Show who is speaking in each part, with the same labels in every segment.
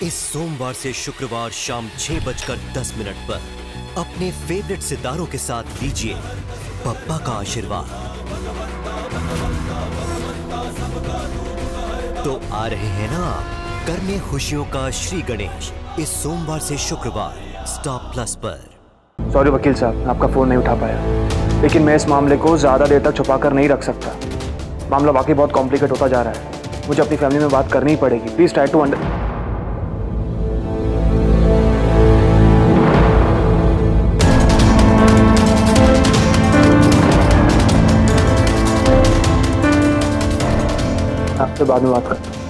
Speaker 1: इस सोमवार से शुक्रवार शाम 6:10 पर अपने फेवरेट सितारों के साथ लीजिए पप्पा का आशीर्वाद। तो आ रहे हैं ना आप करने खुशियों का श्री गणेश इस सोमवार से शुक्रवार स्टार प्लस पर।
Speaker 2: सॉरी वकील साहब, आपका फोन नहीं उठा पाया, लेकिन मैं इस मामले को ज्यादा देर तक छुपा कर नहीं रख सकता। मामला वाकई बहुत कॉम्प्लिकेट होता जा रहा है, मुझे अपनी फैमिली में बात करनी ही पड़ेगी। प्लीज ट्राई टू आपसे बाद में बात करता हूँ।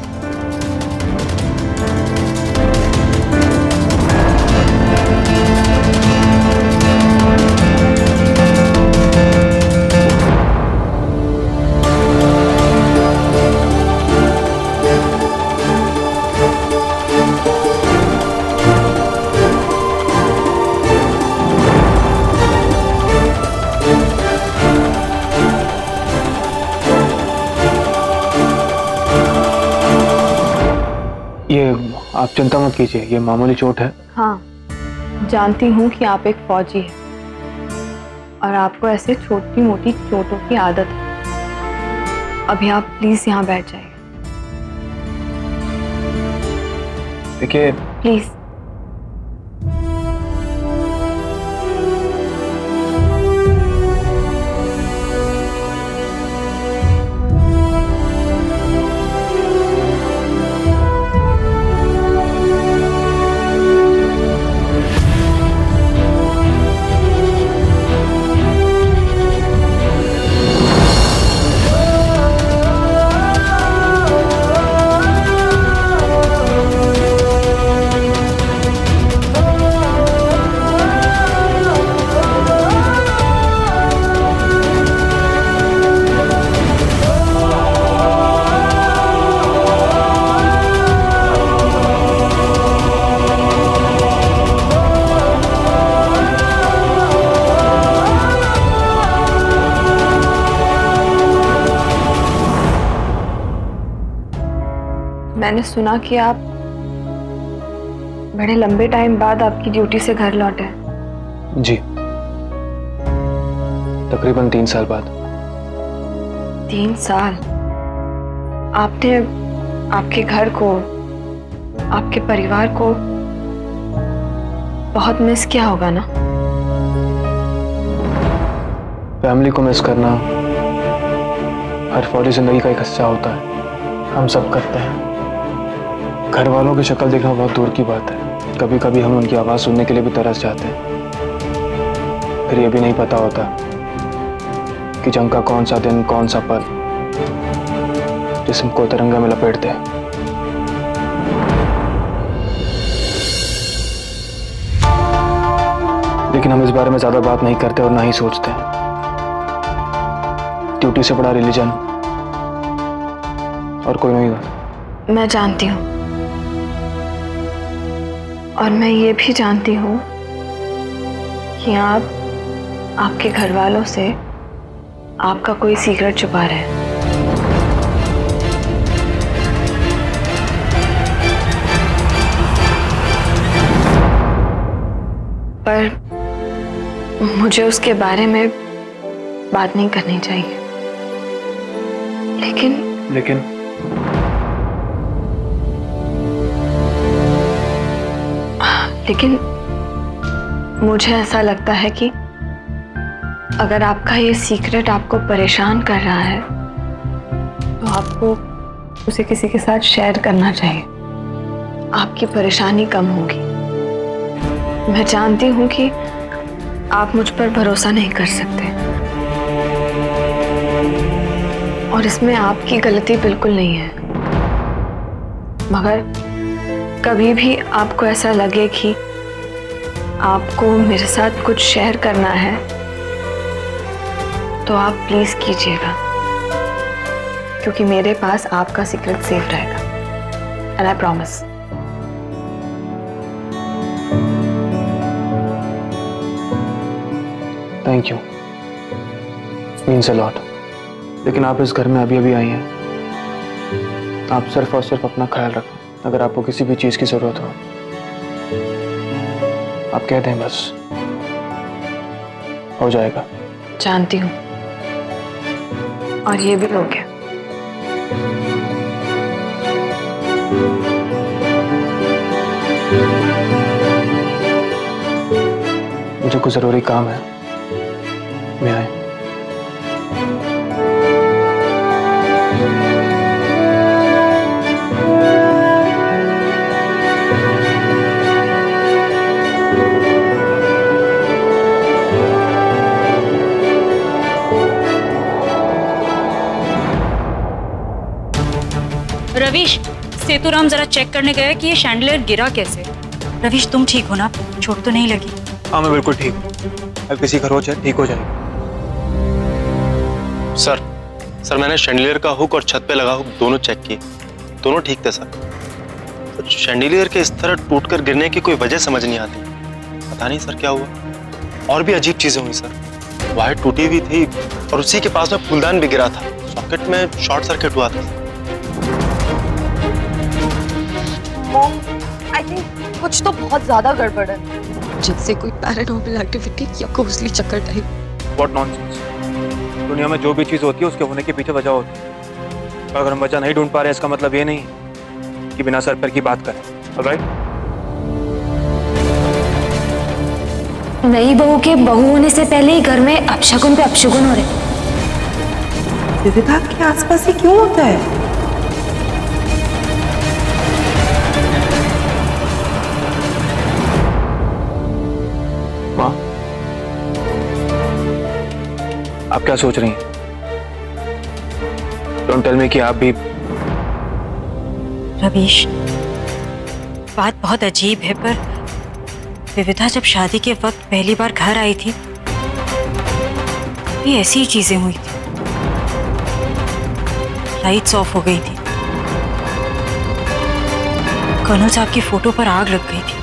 Speaker 2: ये आप चिंता मत कीजिए, ये मामूली चोट है।
Speaker 3: हाँ, जानती हूँ कि आप एक फौजी हैं और आपको ऐसे छोटी मोटी चोटों की आदत है। अभी आप प्लीज यहाँ बैठ जाइए।
Speaker 2: देखिए
Speaker 3: प्लीज। मैंने सुना कि आप बड़े लंबे टाइम बाद आपकी ड्यूटी से घर लौटे।
Speaker 2: जी, तकरीबन 3 साल बाद।
Speaker 3: 3 साल? आपने आपके घर को, आपके परिवार को बहुत मिस किया होगा ना?
Speaker 2: फैमिली को मिस करना हर फौजी जिंदगी का एक हिस्सा होता है, हम सब करते हैं। घर वालों की शक्ल देखना बहुत दूर की बात है, कभी कभी हम उनकी आवाज सुनने के लिए भी तरस जाते हैं। फिर ये भी नहीं पता होता कि जंग का कौन सा दिन, कौन सा पल जिस्म को तिरंगा में लपेटते हैं। लेकिन हम इस बारे में ज्यादा बात नहीं करते और ना ही सोचते हैं। ड्यूटी से बड़ा रिलीजन और कोई नहीं होता।
Speaker 3: मैं जानती हूँ, और मैं ये भी जानती हूँ कि आप आपके घर वालों से आपका कोई सीक्रेट छुपा रहे हैं। पर मुझे उसके बारे में बात नहीं करनी चाहिए। लेकिन मुझे ऐसा लगता है कि अगर आपका ये सीक्रेट आपको परेशान कर रहा है तो आपको उसे किसी के साथ शेयर करना चाहिए। आपकी परेशानी कम होगी। मैं जानती हूँ कि आप मुझ पर भरोसा नहीं कर सकते और इसमें आपकी गलती बिल्कुल नहीं है, मगर कभी भी आपको ऐसा लगे कि आपको मेरे साथ कुछ शेयर करना है तो आप प्लीज कीजिएगा, क्योंकि मेरे पास आपका सीक्रेट सेफ रहेगा। And I promise.
Speaker 2: Thank you, means a lot. लेकिन आप इस घर में अभी अभी आई हैं, आप सिर्फ और सिर्फ अपना ख्याल रखें। अगर आपको किसी भी चीज की जरूरत हो आप कह दें, बस हो जाएगा।
Speaker 3: जानती हूँ, और ये भी हो गया।
Speaker 2: मुझे कुछ जरूरी काम है, मैं आए।
Speaker 4: रवीश, सेतुराम जरा चेक करने गया कि ये शैंडलियर गिरा कैसे। रवीश तुम ठीक हो ना? चोट तो नहीं लगी?
Speaker 2: हाँ मैं बिल्कुल ठीक हूँ, अब किसी खरोच है ठीक हो जाएगी।
Speaker 5: सर मैंने शैंडलियर का हुक और छत पे लगा हुक दोनों चेक किए, दोनों ठीक थे सर। तो शैंडलियर के इस तरह टूटकर गिरने की कोई वजह समझ नहीं आती, पता नहीं सर क्या हुआ। और भी अजीब चीजें हुई सर, वायर टूटी हुई थी और उसी के पास में फूलदान भी गिरा था, सॉकेट में शॉर्ट सर्किट हुआ था।
Speaker 6: आई थिंक कुछ तो बहुत ज्यादा गड़बड़ है,
Speaker 7: जिससे कोई पैरानॉर्मल एक्टिविटी या घोंसली चक्कर टाइप।
Speaker 2: What nonsense. दुनिया में जो भी चीज होती है उसके होने के पीछे वजह होती है। अगर हम वजह नहीं ढूंढ पा रहे इसका मतलब ये नहीं कि बिना सर पैर की बात करें। ऑलराइट?
Speaker 7: नई बहू के बहू होने से पहले ही घर में अपशगुन पे अपशगुन हो रहे।
Speaker 6: विविधा के आसपास ही क्यों होता है?
Speaker 2: माँ, आप क्या सोच रही हैं? डोंट टेल मी कि आप भी।
Speaker 4: रवीश, बात बहुत अजीब है, पर विविधा जब शादी के वक्त पहली बार घर आई थी ये ऐसी ही चीजें हुई थी। लाइट्स ऑफ हो गई थी, कर्नल साहब की फोटो पर आग लग गई थी।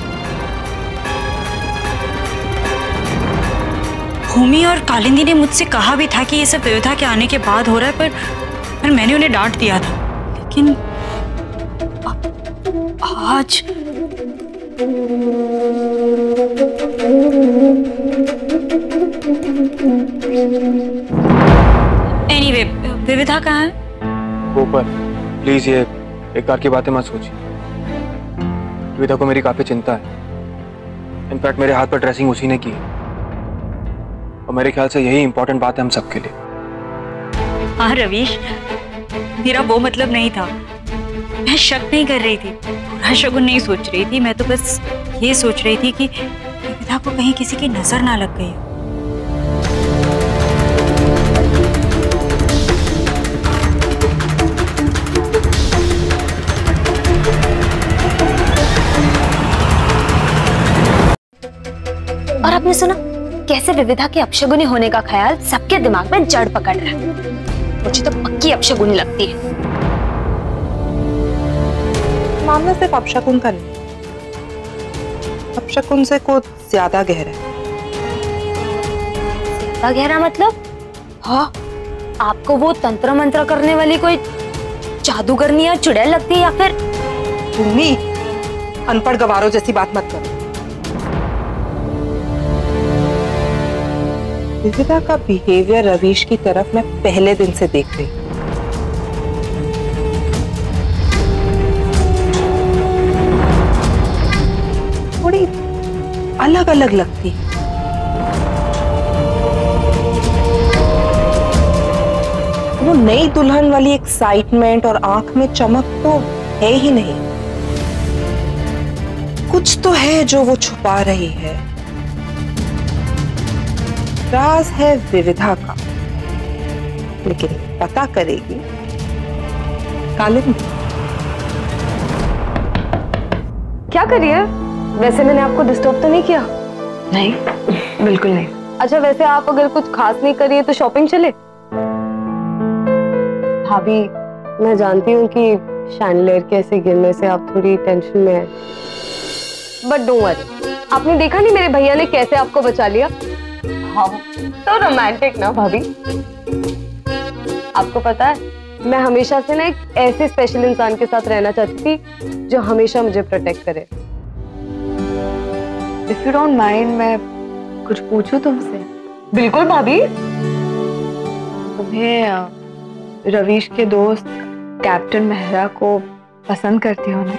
Speaker 4: भूमि और कालिंदी ने मुझसे कहा भी था कि ये सब विविधा के आने के बाद हो रहा है, पर मैंने उन्हें डांट दिया था। लेकिन आज एनीवे, विविधा कहाँ है?
Speaker 2: ऊपर। प्लीज ये बेकार की बातें मत सोचिए। विविधा को मेरी काफी चिंता है। इनफैक्ट मेरे हाथ पर ड्रेसिंग उसी ने की है और मेरे ख्याल से यही इंपॉर्टेंट बात है हम सबके लिए।
Speaker 4: हाँ रवीश, मेरा वो मतलब नहीं था। मैं शक नहीं कर रही थी, बुरा शगुन नहीं सोच रही थी। मैं तो बस ये सोच रही थी कि विविधा को कहीं किसी की नजर ना लग गई हो।
Speaker 7: और आपने सुना कैसे विविधा के अपशगुनी होने का ख्याल सबके दिमाग में जड़ पकड़ रहा है। मुझे तो पक्की अपशगुनी लगती है।
Speaker 6: मामला सिर्फ अपशकुन का नहीं, अपशकुन से कुछ ज्यादा गहरा है।
Speaker 7: ज्यादा गहरा मतलब? हाँ, आपको वो तंत्र मंत्र करने वाली कोई जादूगरनी या चुड़ैल लगती है या फिर?
Speaker 6: भूमि, अनपढ़ गवारों जैसी बात मत करो। विविधा का बिहेवियर रवीश की तरफ मैं पहले दिन से देख रही हूँ। थोड़ी अलग अलग लगती है। वो नई दुल्हन वाली एक्साइटमेंट और आंख में चमक तो है ही नहीं। कुछ तो है जो वो छुपा रही है। राज है विविधा का, लेकिन पता करेगी कालिंदी।
Speaker 3: क्या करिए? वैसे मैंने आपको डिस्टर्ब तो नहीं किया? नहीं, बिल्कुल नहीं। अच्छा, वैसे आप अगर कुछ खास नहीं करिए तो शॉपिंग चले? भाभी, मैं जानती हूँ कि शैंडलियर के ऐसे गिरने से आप थोड़ी टेंशन में हैं, बट डोंट वरी। आपने देखा नहीं मेरे भैया ने कैसे आपको बचा लिया? हाँ, तो रोमांटिक ना भाभी। आपको पता है
Speaker 8: मैं हमेशा से ना एक ऐसे स्पेशल इंसान के साथ रहना चाहती थी जो हमेशा मुझे प्रोटेक्ट करे।
Speaker 3: इफ यू डोंट माइंड, मैं कुछ पूछूं तुमसे?
Speaker 8: बिल्कुल भाभी।
Speaker 3: तुम्हें रवीश के दोस्त कैप्टन मेहरा को पसंद करती हो ना?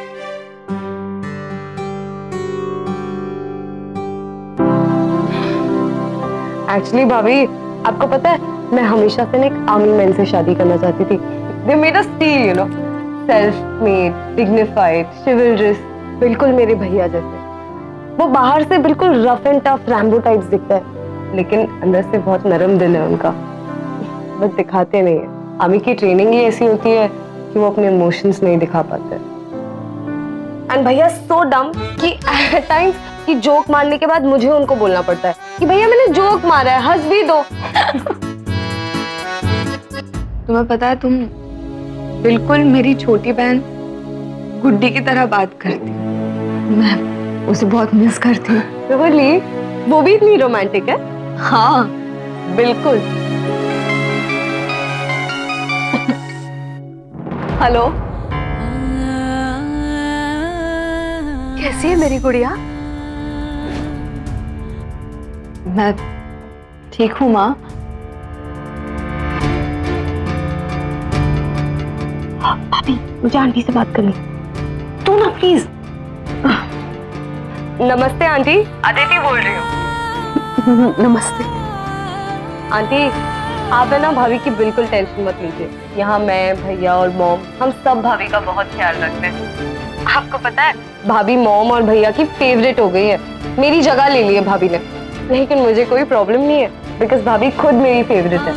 Speaker 8: एक्चुअली भाभी, आपको पता है मैं हमेशा से ना एक आर्मी मैन से शादी करना चाहती थी। They made us feel, you know, self made, dignified, chivalrous, बिल्कुल मेरे भैया जैसे। वो बाहर से बिल्कुल rough and tough Rambo types दिखता है, लेकिन अंदर से बहुत नरम दिल है उनका, बस दिखाते नहीं है। आर्मी की ट्रेनिंग ही ऐसी होती है कि वो अपने इमोशंस नहीं दिखा पाते। एंड भैया सो डम कि एट टाइम्स कि जोक मारने के बाद मुझे उनको बोलना पड़ता है कि भैया मैंने जोक मारा है, हंस भी दो।
Speaker 3: तुम्हें पता है, तुम बिल्कुल मेरी छोटी बहन गुड्डी की तरह बात करती हो। मैं उसे बहुत मिस करती हूँ।
Speaker 8: रियली? वो भी इतनी रोमांटिक है?
Speaker 3: हाँ
Speaker 8: बिल्कुल। हेलो, कैसी है मेरी गुड़िया?
Speaker 3: मैं ठीक हूँ माँ।
Speaker 8: भाभी, मुझे आंटी से बात करनी। तू ना प्लीज। नमस्ते आंटी। अदिति बोल रही हूँ। नमस्ते आंटी। आप है ना भाभी की बिल्कुल टेंशन मत लीजिए। यहाँ मैं, भैया और मॉम, हम सब भाभी का बहुत ख्याल रखते हैं। आपको पता है भाभी मॉम और भैया की फेवरेट हो गई है। मेरी जगह ले ली है भाभी ने, लेकिन मुझे कोई प्रॉब्लम नहीं है बिकॉज भाभी खुद मेरी फेवरेट है।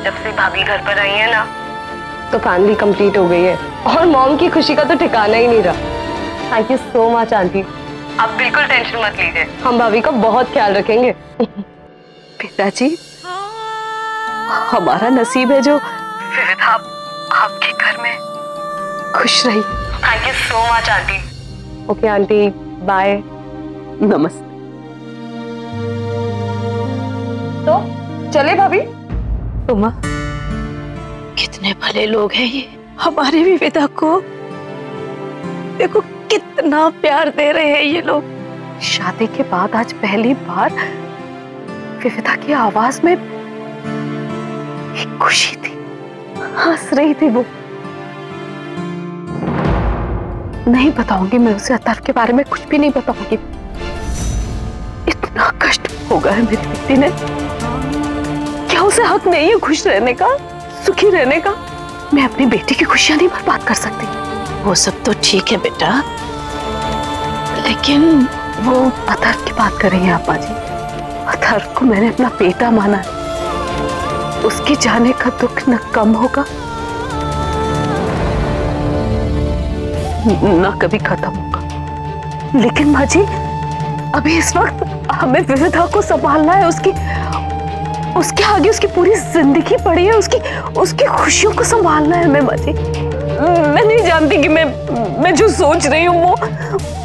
Speaker 8: जब से भाभी घर पर आई है ना, तो फैमिली कंप्लीट हो गई है और मॉम की खुशी का तो ठिकाना ही नहीं रहा। Thank you so much aunty. आप बिल्कुल टेंशन मत लीजिए, हम भाभी का बहुत ख्याल रखेंगे। पिताजी, हमारा नसीब है जो विविधा आपके घर में खुश रही। Thank you so much aunty. Okay aunty, bye. नमस्ते। तो चले भाभी?
Speaker 3: तुम कितने भले लोग हैं ये। हमारी विविधा को देखो कितना प्यार दे रहे हैं ये लोग।
Speaker 8: शादी के बाद आज पहली बार विविधा की आवाज में एक खुशी थी, हंस रही थी वो। नहीं बताऊंगी मैं उसे अतर्फ के बारे में, कुछ भी नहीं बताऊंगी। इतना कष्ट होगा है मेरी बेटी ने। क्या उसे हक नहीं है खुश रहने का, सुखी रहने का? मैं अपनी बेटी की खुशियां नहीं बर्बाद कर सकती।
Speaker 3: वो सब तो ठीक है बेटा, लेकिन
Speaker 8: वो अतर्फ की बात कर रही है अप्पा जी। अतर्फ को मैंने अपना बेटा माना है। उसके जाने का दुख न कम होगा न कभी खत्म होगा। लेकिन माँ जी, अभी इस वक्त हमें विविधा को संभालना है। उसके आगे उसकी पूरी जिंदगी पड़ी है। उसकी खुशियों को संभालना है हमें माँ जी। मैं नहीं जानती कि मैं जो सोच रही हूँ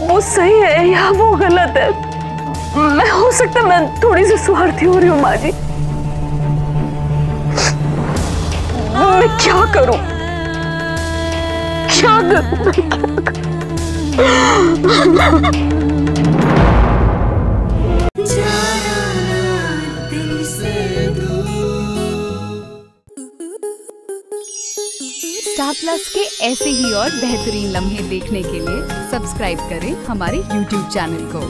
Speaker 8: वो सही है या वो गलत है। मैं, हो सकता है मैं थोड़ी सी स्वार्थी हो रही हूँ माँ जी। मैं क्या करूं? क्या करूं?
Speaker 9: स्टार प्लस के ऐसे ही और बेहतरीन लम्हे देखने के लिए सब्सक्राइब करें हमारे YouTube चैनल को।